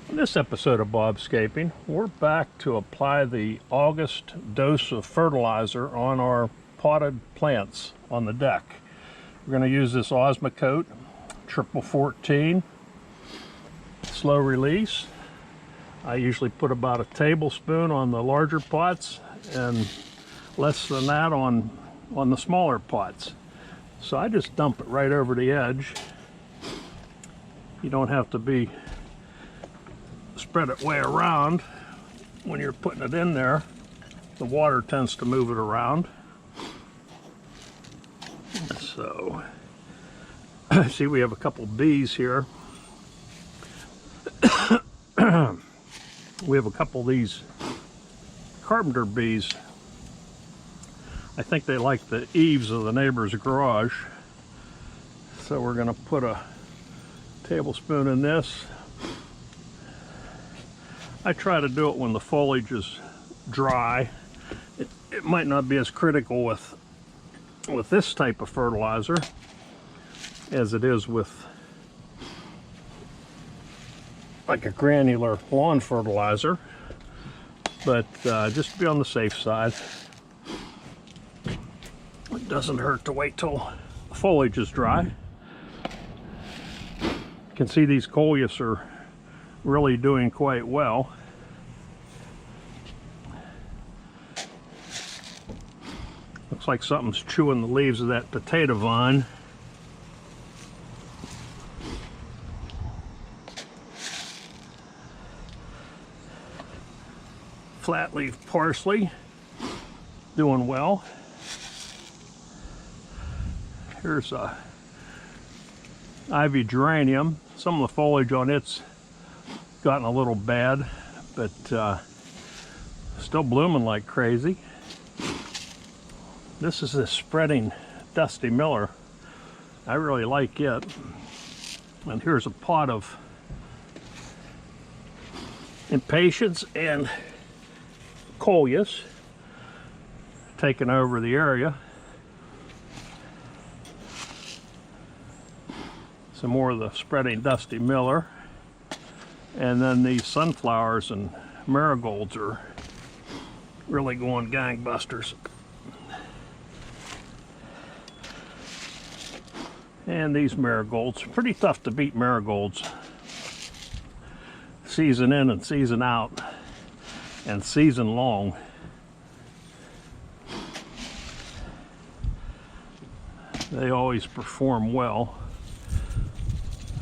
In this episode of Bobscaping, we're back to apply the August dose of fertilizer on our potted plants on the deck. We're going to use this Osmocote Triple 14 slow release. I usually put about a tablespoon on the larger pots and less than that on the smaller pots. So I just dump it right over the edge. You don't have to spread it way around when you're putting it in there. The water tends to move it around. So see, we have a couple bees here. We have a couple of these carpenter bees. I think they like the eaves of the neighbor's garage. So we're going to put a tablespoon in this. I try to do it when the foliage is dry. It might not be as critical with this type of fertilizer as it is with like a granular lawn fertilizer, but just to be on the safe side. It doesn't hurt to wait till the foliage is dry. You can see these coleus are really doing quite well. Looks like something's chewing the leaves of that potato vine. Flat leaf parsley doing well. Here's a ivy geranium. Some of the foliage on it's gotten a little bad, but still blooming like crazy. This is a spreading Dusty Miller. I really like it. And here's a pot of Impatiens and Coleus taking over the area. Some more of the spreading Dusty Miller. And then these sunflowers and marigolds are really going gangbusters. And these marigolds, pretty tough to beat marigolds. Season in and season out, and season long. They always perform well.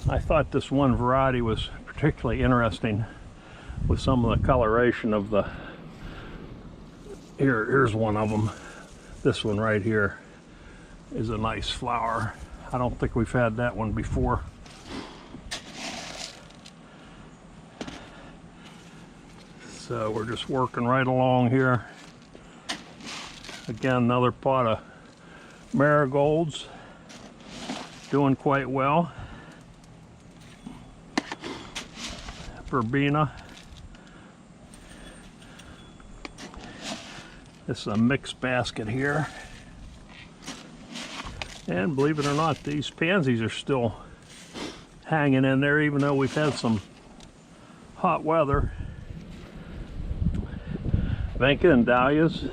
I thought this one variety was particularly interesting with some of the coloration of the, here's one of them. This one right here is a nice flower. I don't think we've had that one before. So we're just working right along here. Again, another pot of marigolds doing quite well. Verbena. This is a mixed basket here. And believe it or not, these pansies are still hanging in there even though we've had some hot weather. Vinca and dahlias.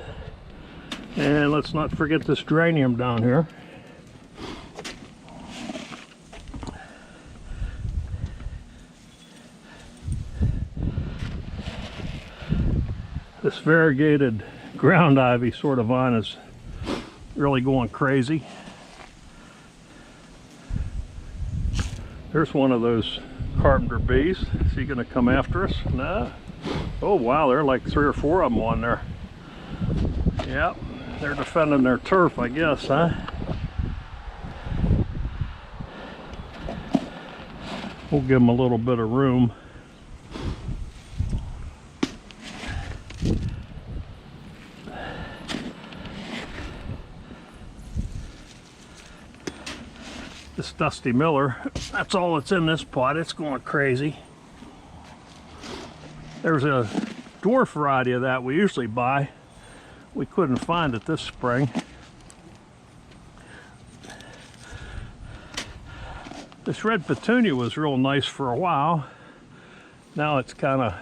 And let's not forget this geranium down here. This variegated ground ivy sort of vine is really going crazy. There's one of those carpenter bees. Is he going to come after us? No. Oh wow, there are like 3 or 4 of them on there. Yep, they're defending their turf, I guess, huh? We'll give them a little bit of room. This Dusty Miller, that's all that's in this pot. It's going crazy. There's a dwarf variety of that we usually buy. We couldn't find it this spring. This red petunia was real nice for a while, Now it's kind of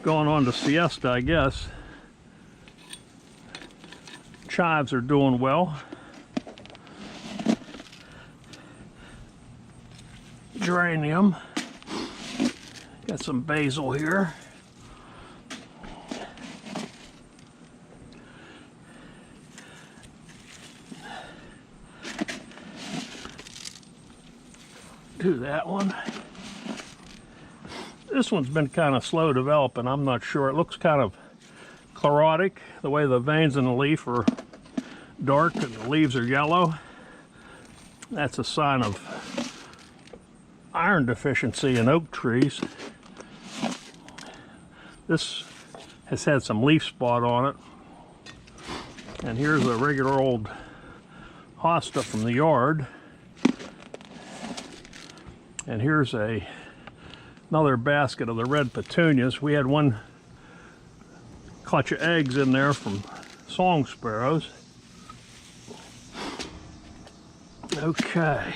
going on to siesta, I guess. Chives are doing well. Geranium. Got some basil here. Do that one. This one's been kind of slow developing. I'm not sure. It looks kind of chlorotic, the way the veins in the leaf are dark and the leaves are yellow. That's a sign of iron deficiency in oak trees. This has had some leaf spot on it. And here's a regular old hosta from the yard. And here's another basket of the red petunias. We had one clutch of eggs in there from song sparrows. Okay,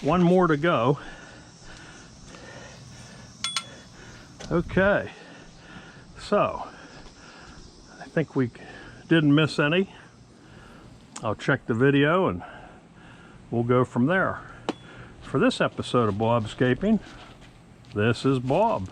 one more to go. Okay, so I think we didn't miss any. I'll check the video and we'll go from there. For this episode of Bobscaping, this is Bob.